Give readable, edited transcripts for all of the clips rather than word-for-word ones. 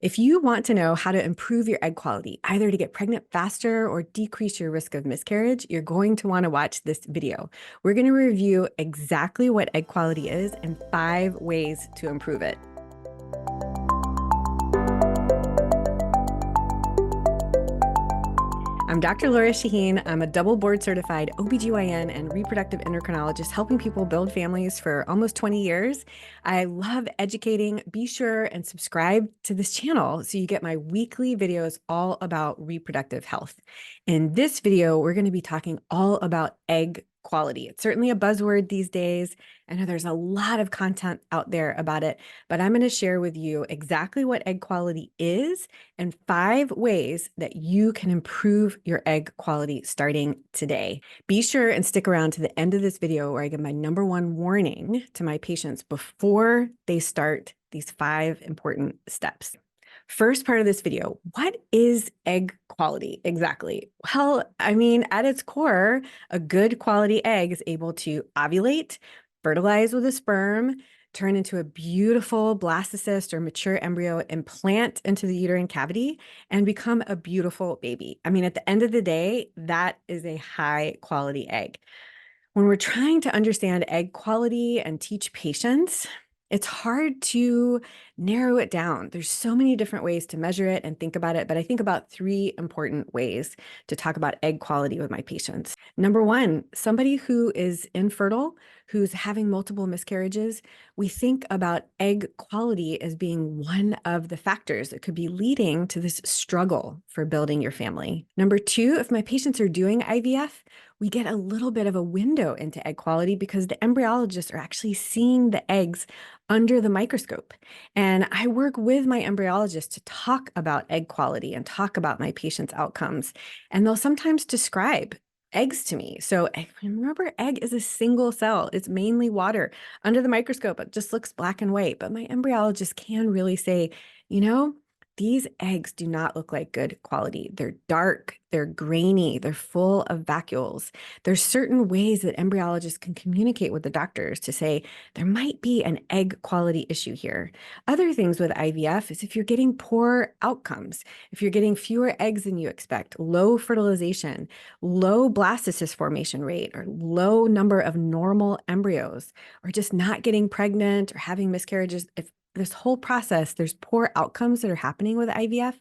If you want to know how to improve your egg quality, either to get pregnant faster or decrease your risk of miscarriage, you're going to want to watch this video. We're going to review exactly what egg quality is and 5 ways to improve it. I'm Dr. Lora Shahine. I'm a double board certified OBGYN and reproductive endocrinologist helping people build families for almost 20 years. I love educating. Be sure and subscribe to this channel so you get my weekly videos all about reproductive health. In this video, we're going to be talking all about egg quality. It's certainly a buzzword these days. I know there's a lot of content out there about it, but I'm going to share with you exactly what egg quality is and 5 ways that you can improve your egg quality starting today. Be sure and stick around to the end of this video where I give my #1 warning to my patients before they start these 5 important steps. First part of this video, what is egg quality exactly? Well, at its core, a good quality egg is able to ovulate, fertilize with a sperm, turn into a beautiful blastocyst or mature embryo, implant into the uterine cavity, and become a beautiful baby. At the end of the day, that is a high quality egg. When we're trying to understand egg quality and teach patients, it's hard to narrow it down. There's so many different ways to measure it and think about it, but I think about 3 important ways to talk about egg quality with my patients. #1, somebody who is infertile, who's having multiple miscarriages, we think about egg quality as being one of the factors that could be leading to this struggle for building your family. #2, if my patients are doing IVF, we get a little bit of a window into egg quality because the embryologists are actually seeing the eggs under the microscope. And I work with my embryologist to talk about egg quality and talk about my patients' outcomes. And they'll sometimes describe eggs to me. So remember, egg is a single cell. It's mainly water. Under the microscope, it just looks black and white. But my embryologist can really say, these eggs do not look like good quality. They're dark, they're grainy, they're full of vacuoles. There's certain ways that embryologists can communicate with the doctors to say there might be an egg quality issue here. Other things with IVF is if you're getting poor outcomes, if you're getting fewer eggs than you expect, low fertilization, low blastocyst formation rate, or low number of normal embryos, or just not getting pregnant or having miscarriages, if this whole process, there's poor outcomes that are happening with IVF,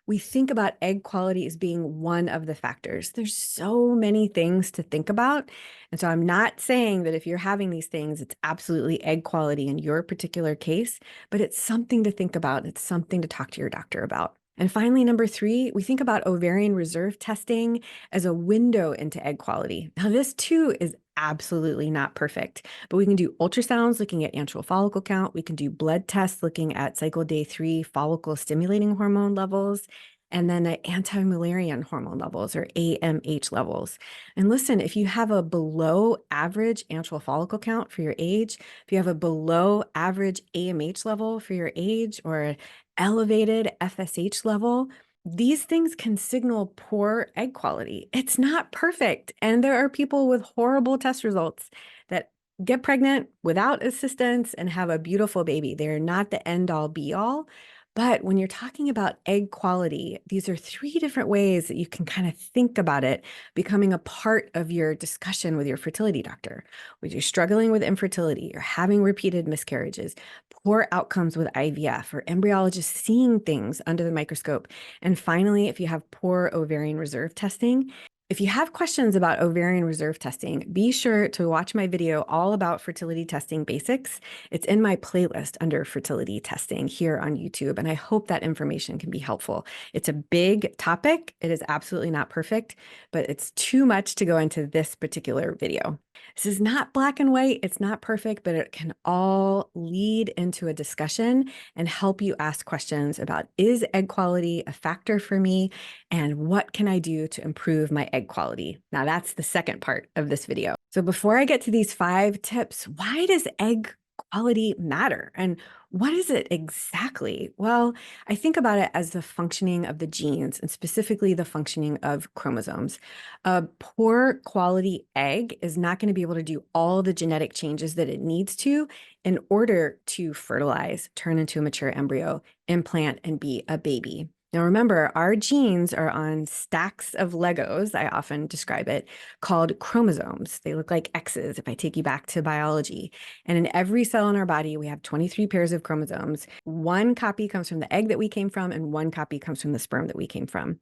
we think about egg quality as being one of the factors. There's so many things to think about. And so I'm not saying that if you're having these things, it's absolutely egg quality in your particular case, but it's something to think about. It's something to talk to your doctor about. And finally, #3, we think about ovarian reserve testing as a window into egg quality. Now, this too is absolutely not perfect, but we can do ultrasounds looking at antral follicle count. We can do blood tests looking at cycle day 3 follicle stimulating hormone levels, and then anti-Mullerian hormone levels or AMH levels. And listen, if you have a below average antral follicle count for your age, if you have a below average AMH level for your age, or elevated FSH level, these things can signal poor egg quality. It's not perfect. And there are people with horrible test results that get pregnant without assistance and have a beautiful baby. They're not the end all be all. But when you're talking about egg quality, these are 3 different ways that you can kind of think about it becoming a part of your discussion with your fertility doctor. When you're struggling with infertility, you're having repeated miscarriages, poor outcomes with IVF, or embryologists seeing things under the microscope. And finally, if you have poor ovarian reserve testing. If you have questions about ovarian reserve testing, be sure to watch my video all about fertility testing basics. It's in my playlist under fertility testing here on YouTube, and I hope that information can be helpful. It's a big topic. It is absolutely not perfect, but it's too much to go into this particular video. This is not black and white. It's not perfect, but it can all lead into a discussion and help you ask questions about, is egg quality a factor for me? And what can I do to improve my egg quality? Now, that's the second part of this video. So before I get to these 5 tips, why does egg quality matter? And what is it exactly? Well, I think about it as the functioning of the genes and specifically the functioning of chromosomes. A poor quality egg is not going to be able to do all the genetic changes that it needs to in order to fertilize, turn into a mature embryo, implant, and be a baby. Now, remember, our genes are on stacks of Legos, I often describe it, called chromosomes. They look like X's if I take you back to biology. And in every cell in our body, we have 23 pairs of chromosomes. One copy comes from the egg that we came from, and one copy comes from the sperm that we came from.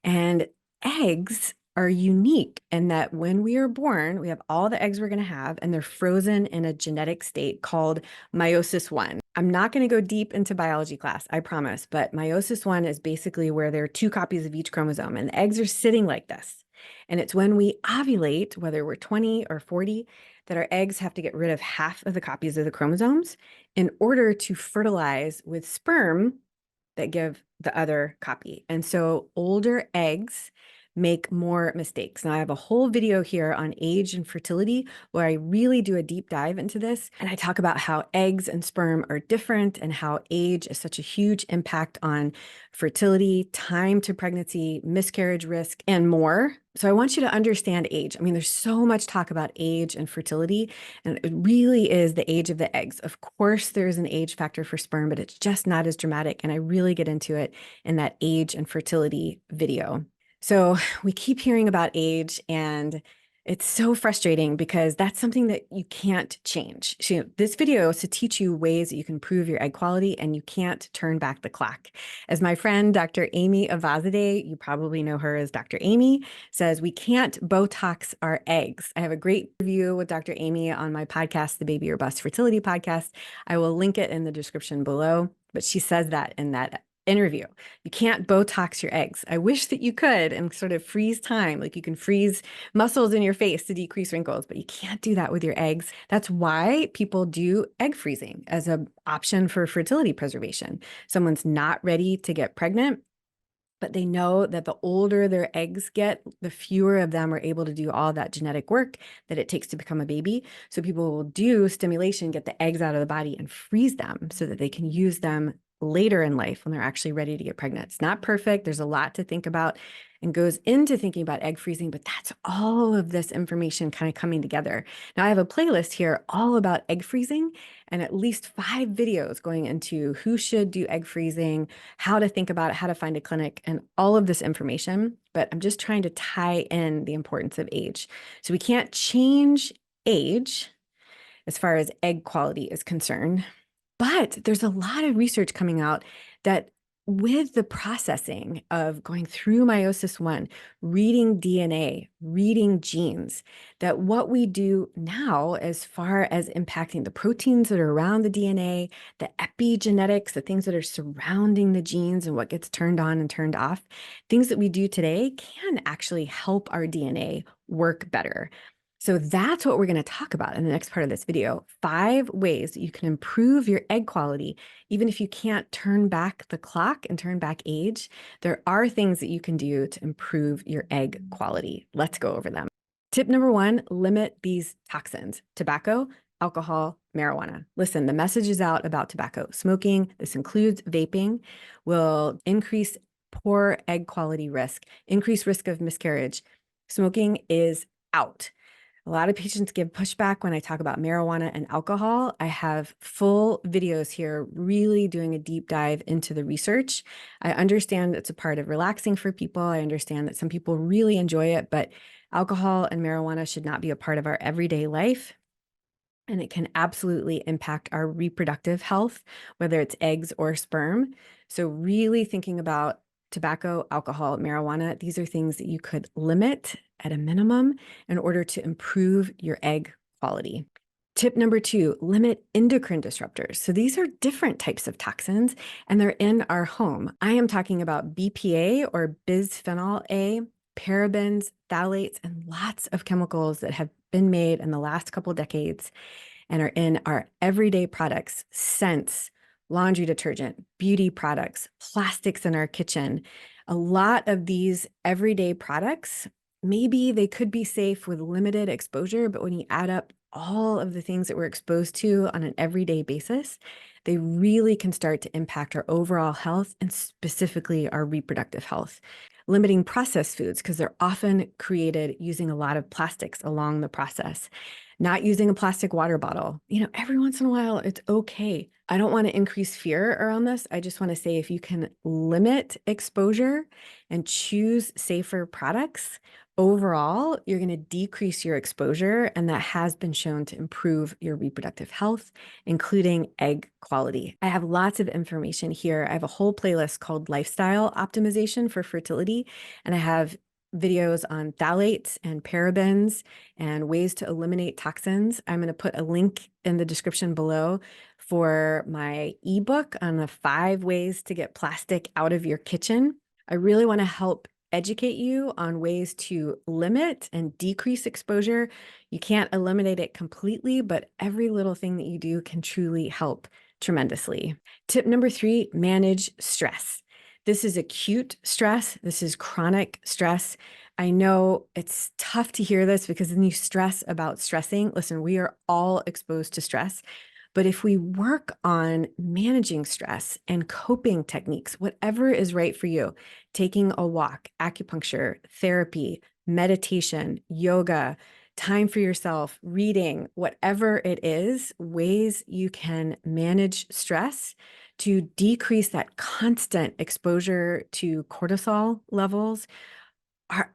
And eggs are unique in that when we are born, we have all the eggs we're going to have, and they're frozen in a genetic state called meiosis 1. I'm not going to go deep into biology class, I promise, but meiosis 1 is basically where there are two copies of each chromosome, and the eggs are sitting like this. And it's when we ovulate, whether we're 20 or 40, that our eggs have to get rid of half of the copies of the chromosomes in order to fertilize with sperm that give the other copy. And so older eggs make more mistakes. Now, I have a whole video here on age and fertility where I really do a deep dive into this. And I talk about how eggs and sperm are different and how age is such a huge impact on fertility, time to pregnancy, miscarriage risk, and more. So I want you to understand age. I mean, there's so much talk about age and fertility, and it really is the age of the eggs. Of course, there's an age factor for sperm, but it's just not as dramatic. And I really get into it in that age and fertility video. So we keep hearing about age, and it's so frustrating because that's something that you can't change. So this video is to teach you ways that you can improve your egg quality, and you can't turn back the clock. As my friend, Dr. Amy Avazadeh, you probably know her as Dr. Amy, says, we can't Botox our eggs. I have a great review with Dr. Amy on my podcast, the Baby or Bust Fertility Podcast. I will link it in the description below, but she says that in that interview. You can't Botox your eggs. I wish that you could and sort of freeze time. Like you can freeze muscles in your face to decrease wrinkles, but you can't do that with your eggs. That's why people do egg freezing as an option for fertility preservation. Someone's not ready to get pregnant, but they know that the older their eggs get, the fewer of them are able to do all that genetic work that it takes to become a baby. So people will do stimulation, get the eggs out of the body and freeze them so that they can use them later in life when they're actually ready to get pregnant. It's not perfect. There's a lot to think about and goes into thinking about egg freezing, but that's all of this information kind of coming together. Now I have a playlist here all about egg freezing and at least 5 videos going into who should do egg freezing, how to think about it, how to find a clinic, and all of this information. But I'm just trying to tie in the importance of age. So we can't change age as far as egg quality is concerned. But there's a lot of research coming out that with the processing of going through meiosis 1, reading DNA, reading genes, that what we do now as far as impacting the proteins that are around the DNA, the epigenetics, the things that are surrounding the genes and what gets turned on and turned off, things that we do today can actually help our DNA work better. So that's what we're going to talk about in the next part of this video. 5 ways that you can improve your egg quality. Even if you can't turn back the clock and turn back age, there are things that you can do to improve your egg quality. Let's go over them. Tip number 1, limit these toxins: tobacco, alcohol, marijuana. Listen, the message is out about tobacco. Smoking, this includes vaping, will increase poor egg quality risk, increase risk of miscarriage. Smoking is out. A lot of patients give pushback when I talk about marijuana and alcohol. I have full videos here really doing a deep dive into the research. I understand it's a part of relaxing for people. I understand that some people really enjoy it, but alcohol and marijuana should not be a part of our everyday life. And it can absolutely impact our reproductive health, whether it's eggs or sperm. So really thinking about tobacco, alcohol, marijuana, these are things that you could limit at a minimum in order to improve your egg quality. Tip number 2, limit endocrine disruptors. So these are different types of toxins, and they're in our home. I am talking about BPA or bisphenol A, parabens, phthalates, and lots of chemicals that have been made in the last couple decades and are in our everyday products: scents, laundry detergent, beauty products, plastics in our kitchen. A lot of these everyday products, maybe they could be safe with limited exposure, but when you add up all of the things that we're exposed to on an everyday basis, they really can start to impact our overall health and specifically our reproductive health. Limiting processed foods because they're often created using a lot of plastics along the process. Not using a plastic water bottle. Every once in a while, it's okay. I don't want to increase fear around this. I just want to say if you can limit exposure and choose safer products, overall, you're going to decrease your exposure, and that has been shown to improve your reproductive health, including egg quality. I have lots of information here. I have a whole playlist called Lifestyle Optimization for Fertility, and I have videos on phthalates and parabens and ways to eliminate toxins. I'm going to put a link in the description below for my ebook on the 5 ways to get plastic out of your kitchen. I really want to help educate you on ways to limit and decrease exposure. You can't eliminate it completely, but every little thing that you do can truly help tremendously. Tip number 3, manage stress. This is acute stress. This is chronic stress. I know it's tough to hear this because then you stress about stressing. Listen, we are all exposed to stress. But if we work on managing stress and coping techniques, whatever is right for you, taking a walk, acupuncture, therapy, meditation, yoga, time for yourself, reading, whatever it is, ways you can manage stress to decrease that constant exposure to cortisol levels.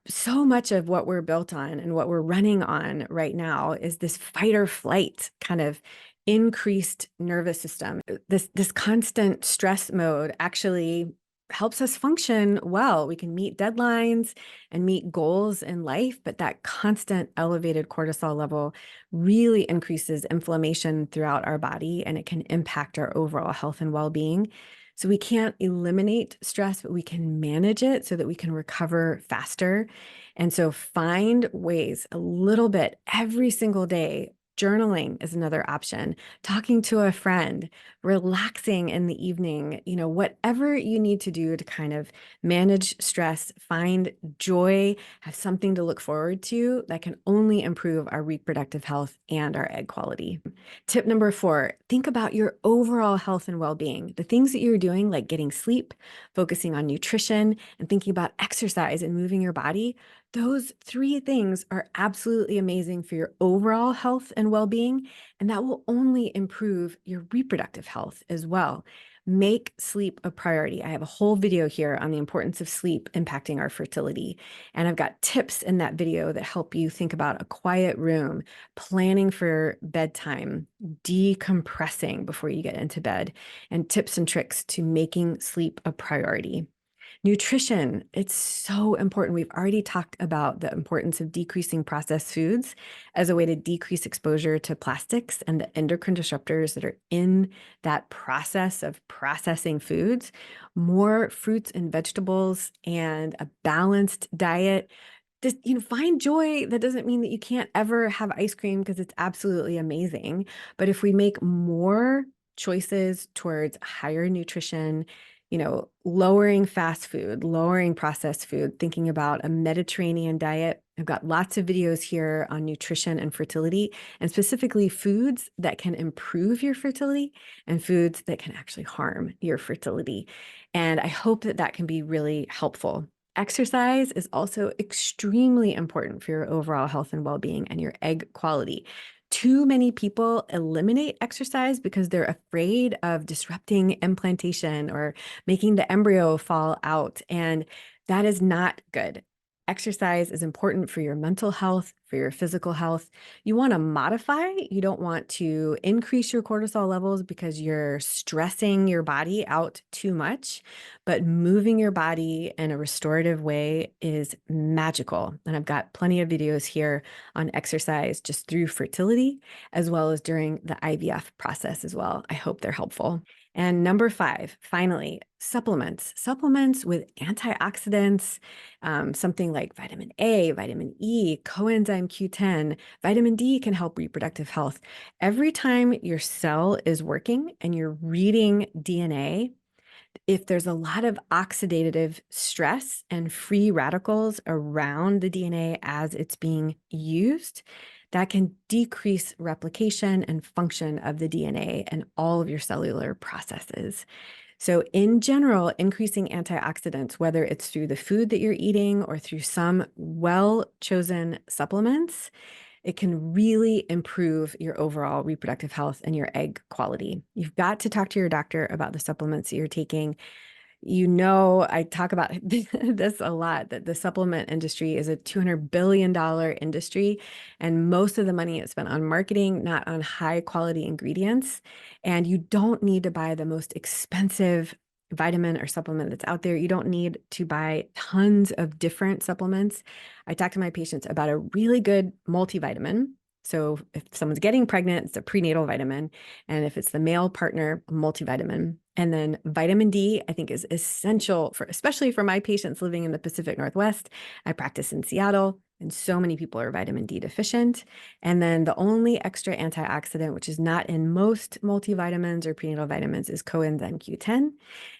So much of what we're built on and what we're running on right now is this fight or flight kind of increased nervous system. This constant stress mode actually helps us function well. We can meet deadlines and meet goals in life, but that constant elevated cortisol level really increases inflammation throughout our body, and it can impact our overall health and well-being. So we can't eliminate stress, but we can manage it so that we can recover faster. And so find ways a little bit every single day. Journaling is another option. Talking to a friend, relaxing in the evening, whatever you need to do to kind of manage stress, find joy, have something to look forward to that can only improve our reproductive health and our egg quality. Tip number 4, think about your overall health and well-being. The things that you're doing, like getting sleep, focusing on nutrition, and thinking about exercise and moving your body, those 3 things are absolutely amazing for your overall health and well-being, and that will only improve your reproductive health as well. Make sleep a priority. I have a whole video here on the importance of sleep impacting our fertility. And I've got tips in that video that help you think about a quiet room, planning for bedtime, decompressing before you get into bed, and tips and tricks to making sleep a priority. Nutrition, it's so important. We've already talked about the importance of decreasing processed foods as a way to decrease exposure to plastics and the endocrine disruptors that are in that process of processing foods. More fruits and vegetables and a balanced diet. Just, find joy. That doesn't mean that you can't ever have ice cream because it's absolutely amazing. But if we make more choices towards higher nutrition, lowering fast food, lowering processed food, thinking about a Mediterranean diet. I've got lots of videos here on nutrition and fertility, and specifically foods that can improve your fertility and foods that can actually harm your fertility. And I hope that that can be really helpful. Exercise is also extremely important for your overall health and well-being and your egg quality. Too many people eliminate exercise because they're afraid of disrupting implantation or making the embryo fall out, and that is not good. Exercise is important for your mental health, for your physical health. You want to modify. You don't want to increase your cortisol levels because you're stressing your body out too much, but moving your body in a restorative way is magical. And I've got plenty of videos here on exercise just through fertility, as well as during the IVF process as well. I hope they're helpful. And number 5, finally, supplements. Supplements with antioxidants, something like vitamin A, vitamin E, coenzyme Q10, vitamin D can help reproductive health. Every time your cell is working and you're reading DNA, if there's a lot of oxidative stress and free radicals around the DNA as it's being used, that can decrease replication and function of the DNA and all of your cellular processes. So, in general, increasing antioxidants, whether it's through the food that you're eating or through some well chosen supplements, it can really improve your overall reproductive health and your egg quality. You've got to talk to your doctor about the supplements that you're taking. I talk about this a lot, that the supplement industry is a $200 billion industry, and most of the money is spent on marketing, not on high quality ingredients. And you don't need to buy the most expensive vitamin or supplement that's out there. You don't need to buy tons of different supplements. I talk to my patients about a really good multivitamin. So if someone's getting pregnant, it's a prenatal vitamin. And if it's the male partner, a multivitamin. And then vitamin D, I think, is essential for, especially for my patients living in the Pacific Northwest. I practice in Seattle, and so many people are vitamin D deficient. And then the only extra antioxidant, which is not in most multivitamins or prenatal vitamins, is coenzyme Q10.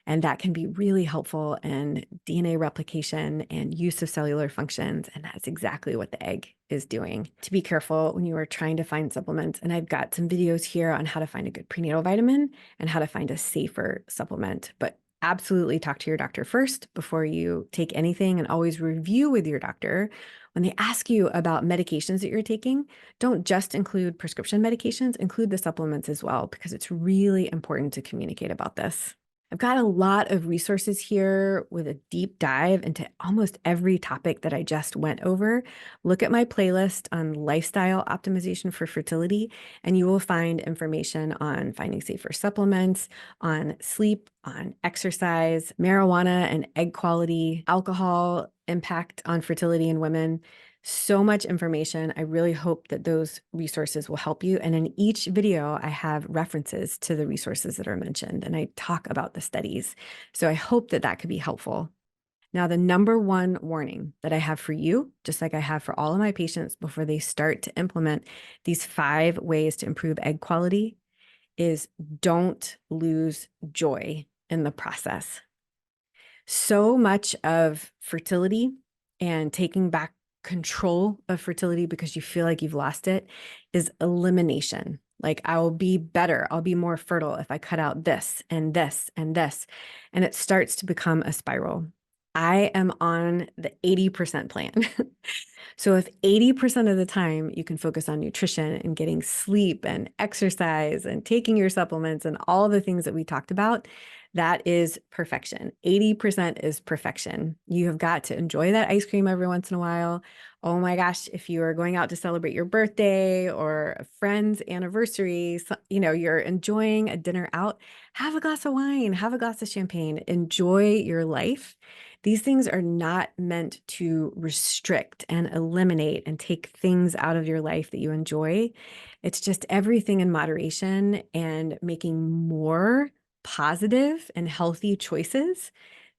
And that can be really helpful in DNA replication and use of cellular functions. And that's exactly what the egg is doing. To be careful when you are trying to find supplements. And I've got some videos here on how to find a good prenatal vitamin and how to find a safer supplement. But absolutely talk to your doctor first before you take anything, and always review with your doctor. When they ask you about medications that you're taking, don't just include prescription medications, include the supplements as well, because it's really important to communicate about this. I've got a lot of resources here with a deep dive into almost every topic that I just went over. Look at my playlist on lifestyle optimization for fertility, and you will find information on finding safer supplements, on sleep, on exercise, marijuana and egg quality, alcohol impact on fertility in women. So much information. I really hope that those resources will help you. And in each video, I have references to the resources that are mentioned, and I talk about the studies. So I hope that that could be helpful. Now, the number one warning that I have for you, just like I have for all of my patients before they start to implement these 5 ways to improve egg quality, is don't lose joy in the process. So much of fertility and taking back control of fertility because you feel like you've lost it is elimination. Like, I'll be better, I'll be more fertile if I cut out this and this and this. And it starts to become a spiral. I am on the 80% plan. So if 80% of the time you can focus on nutrition and getting sleep and exercise and taking your supplements and all the things that we talked about, that is perfection. 80% is perfection. You have got to enjoy that ice cream every once in a while. Oh my gosh, if you are going out to celebrate your birthday or a friend's anniversary, you're enjoying a dinner out, have a glass of wine, have a glass of champagne, enjoy your life. These things are not meant to restrict and eliminate and take things out of your life that you enjoy. It's just everything in moderation and making more positive and healthy choices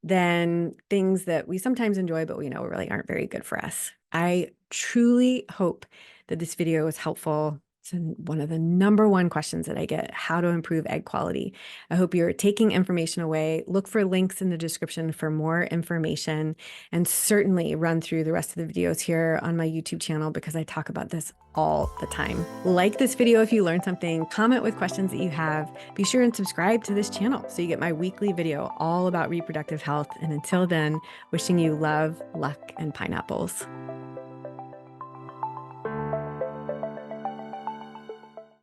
than things that we sometimes enjoy, but we know really aren't very good for us. I truly hope that this video was helpful. It's one of the number one questions that I get: how to improve egg quality. I hope you're taking information away. Look for links in the description for more information, and certainly run through the rest of the videos here on my YouTube channel because I talk about this all the time. Like this video if you learned something, comment with questions that you have. Be sure and subscribe to this channel so you get my weekly video all about reproductive health. And until then, wishing you love, luck, and pineapples.